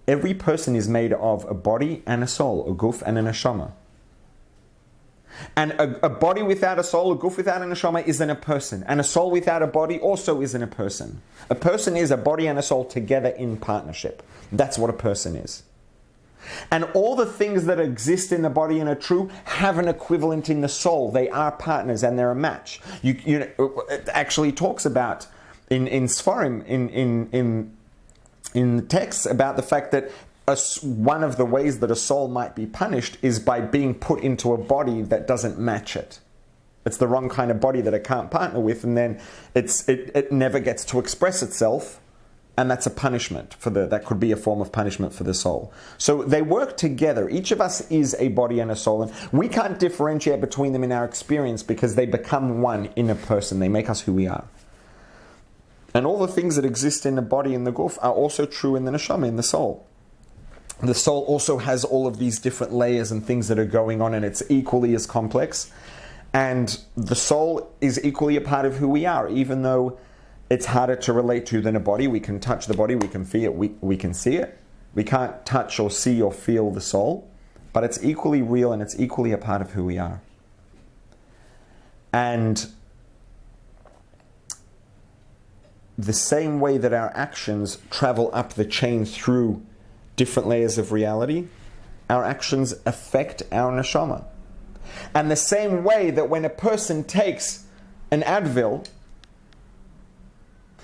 Every person is made of a body and a soul, a guf and a neshama. And a body without a soul, a guf without a neshama isn't a person. And a soul without a body also isn't a person. A person is a body and a soul together in partnership. That's what a person is. And all the things that exist in the body and are true have an equivalent in the soul. They are partners and they're a match. You know, it actually talks about in Sfarim, in texts, about the fact that one of the ways that a soul might be punished is by being put into a body that doesn't match it. It's the wrong kind of body that it can't partner with, and then it never gets to express itself. And that's a punishment that could be a form of punishment for the soul. So they work together. Each of us is a body and a soul. And we can't differentiate between them in our experience because they become one in a person. They make us who we are. And all the things that exist in the body and the guf are also true in the neshama, in the soul. The soul also has all of these different layers and things that are going on, and it's equally as complex. And the soul is equally a part of who we are, even though it's harder to relate to than a body. We can touch the body, we can feel it, we can see it. We can't touch or see or feel the soul, but it's equally real and it's equally a part of who we are. And the same way that our actions travel up the chain through different layers of reality, our actions affect our neshama. And the same way that when a person takes an Advil,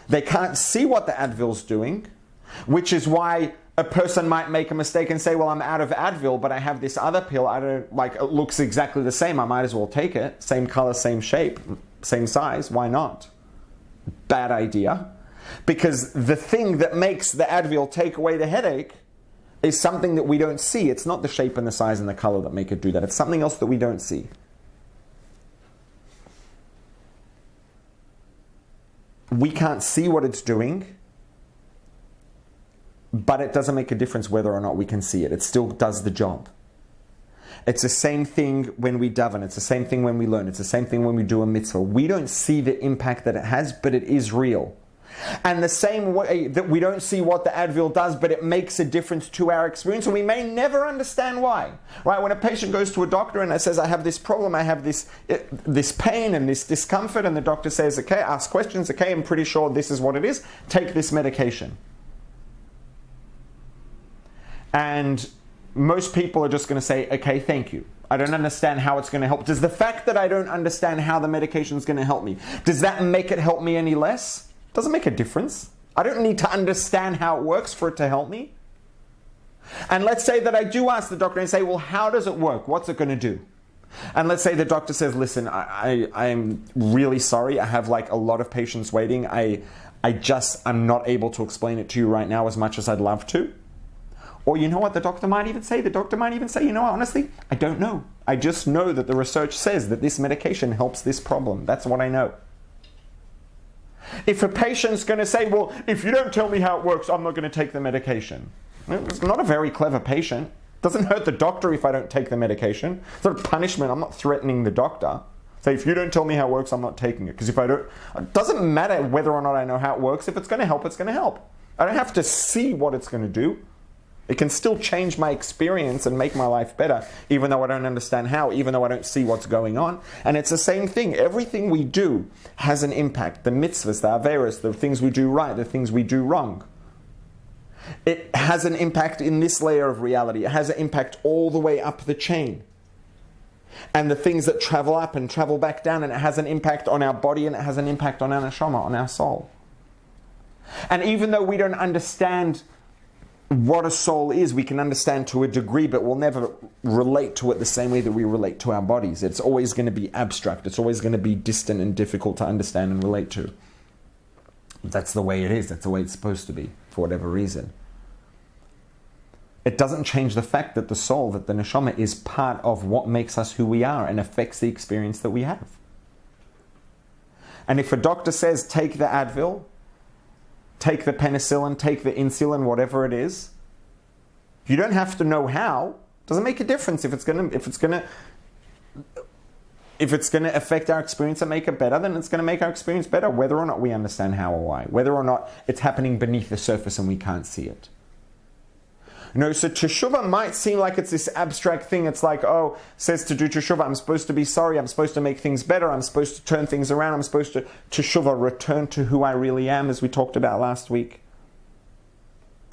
they can't see what the Advil's doing, which is why a person might make a mistake and say, well, I'm out of Advil, but I have this other pill. It looks exactly the same. I might as well take it. Same color, same shape, same size. Why not? Bad idea. Because the thing that makes the Advil take away the headache is something that we don't see. It's not the shape and the size and the color that make it do that. It's something else that we don't see. We can't see what it's doing, but it doesn't make a difference whether or not we can see it. It still does the job. It's the same thing when we daven. It's the same thing when we learn. It's the same thing when we do a mitzvah. We don't see the impact that it has, but it is real. And the same way that we don't see what the Advil does, but it makes a difference to our experience, and we may never understand why. Right? When a patient goes to a doctor and says, I have this problem, I have this pain and this discomfort, and the doctor says, okay, ask questions, okay, I'm pretty sure this is what it is, take this medication. And most people are just going to say, okay, thank you. I don't understand how it's going to help. Does the fact that I don't understand how the medication is going to help me, does that make it help me any less? Doesn't make a difference. I don't need to understand how it works for it to help me. And let's say that I do ask the doctor and say, well, how does it work? What's it going to do? And let's say the doctor says, listen, I'm really sorry. I have like a lot of patients waiting. I'm not able to explain it to you right now as much as I'd love to. Or you know what the doctor might even say? The doctor might even say, you know what, honestly, I don't know. I just know that the research says that this medication helps this problem. That's what I know. If a patient's going to say, well, if you don't tell me how it works, I'm not going to take the medication. It's not a very clever patient. It doesn't hurt the doctor if I don't take the medication. It's not a punishment. I'm not threatening the doctor. Say, if you don't tell me how it works, I'm not taking it. Because if I don't, it doesn't matter whether or not I know how it works. If it's going to help, it's going to help. I don't have to see what it's going to do. It can still change my experience and make my life better, even though I don't understand how, even though I don't see what's going on. And it's the same thing. Everything we do has an impact. The mitzvahs, the averos, the things we do right, the things we do wrong. It has an impact in this layer of reality. It has an impact all the way up the chain. And the things that travel up and travel back down, and it has an impact on our body, and it has an impact on our neshama, on our soul. And even though we don't understand what a soul is, we can understand to a degree, but we'll never relate to it the same way that we relate to our bodies. It's always going to be abstract. It's always going to be distant and difficult to understand and relate to. That's the way it is. That's the way it's supposed to be, for whatever reason. It doesn't change the fact that the soul, that the neshama, is part of what makes us who we are and affects the experience that we have. And if a doctor says, take the Advil, take the penicillin, take the insulin, whatever it is, you don't have to know how. It doesn't make a difference. If it's going to affect our experience and make it better, then it's going to make our experience better, whether or not we understand how or why, whether or not it's happening beneath the surface and we can't see it. So Teshuvah might seem like it's this abstract thing. It's like, oh, says to do Teshuvah, I'm supposed to be sorry, I'm supposed to make things better, I'm supposed to turn things around, I'm supposed to Teshuvah, return to who I really am, as we talked about last week.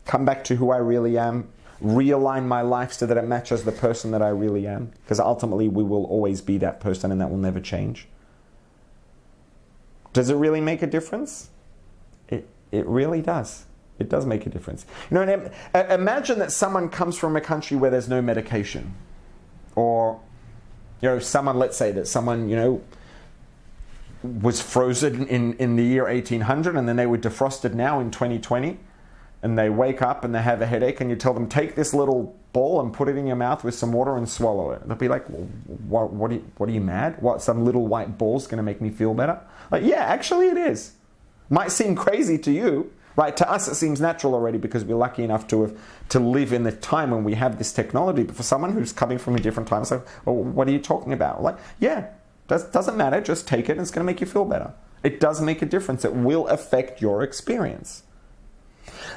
Come back to who I really am, realign my life so that it matches the person that I really am, because ultimately we will always be that person and that will never change. Does it really make a difference? It really does. It does make a difference. And imagine that someone comes from a country where there's no medication. Or, someone, let's say that someone, was frozen in the year 1800 and then they were defrosted now in 2020. And they wake up and they have a headache and you tell them, take this little ball and put it in your mouth with some water and swallow it. They'll be like, well, what are you mad? What, some little white ball's going to make me feel better? Like, yeah, actually it is. Might seem crazy to you, right? To us it seems natural already because we're lucky enough to live in the time when we have this technology. But for someone who's coming from a different time, it's like, well, what are you talking about? Like, yeah, doesn't matter. Just take it and it's going to make you feel better. It does make a difference. It will affect your experience.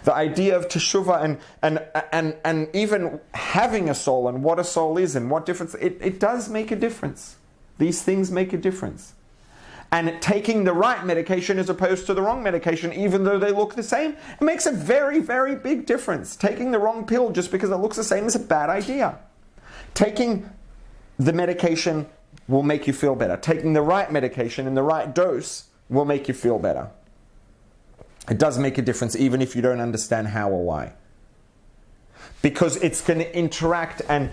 The idea of Teshuvah and even having a soul and what a soul is and what difference, it does make a difference. These things make a difference. And taking the right medication as opposed to the wrong medication, even though they look the same, it makes a very, very big difference. Taking the wrong pill just because it looks the same is a bad idea. Taking the medication will make you feel better. Taking the right medication in the right dose will make you feel better. It does make a difference even if you don't understand how or why. Because it's going to interact and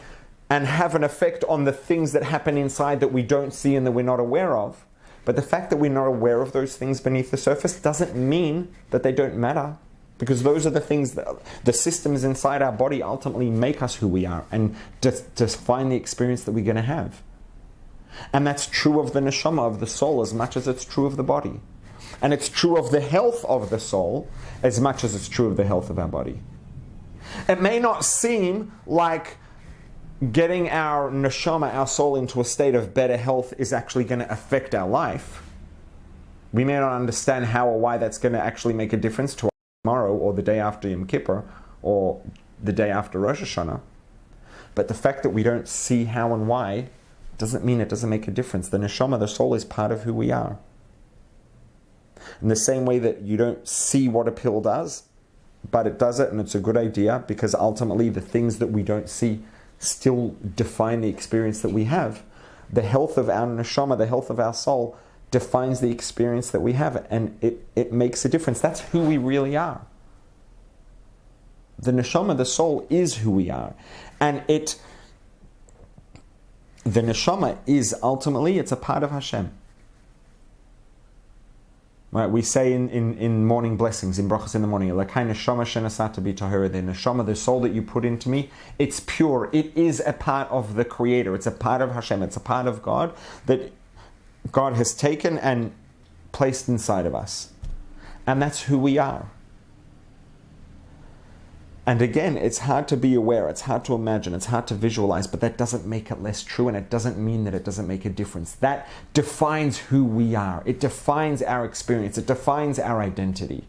have an effect on the things that happen inside that we don't see and that we're not aware of. But the fact that we're not aware of those things beneath the surface doesn't mean that they don't matter. Because those are the things that the systems inside our body ultimately make us who we are and define the experience that we're going to have. And that's true of the neshama, of the soul, as much as it's true of the body. And it's true of the health of the soul as much as it's true of the health of our body. It may not seem like getting our neshama, our soul, into a state of better health is actually going to affect our life. We may not understand how or why that's going to actually make a difference to us tomorrow or the day after Yom Kippur or the day after Rosh Hashanah. But the fact that we don't see how and why doesn't mean it doesn't make a difference. The neshama, the soul, is part of who we are. In the same way that you don't see what a pill does, but it does it and it's a good idea because ultimately the things that we don't see still define the experience that we have. The health of our neshama, the health of our soul, defines the experience that we have, and it makes a difference. That's who we really are. The neshama, the soul, is who we are. And the neshama is ultimately, it's a part of Hashem. Right, we say in morning blessings, in brachas in the morning, Elokai neshama shenasata bi tahora, the neshama, the soul that you put into me, it's pure. It is a part of the Creator. It's a part of Hashem. It's a part of God that God has taken and placed inside of us. And that's who we are. And again, it's hard to be aware, it's hard to imagine, it's hard to visualize, but that doesn't make it less true, and it doesn't mean that it doesn't make a difference. That defines who we are. It defines our experience. It defines our identity.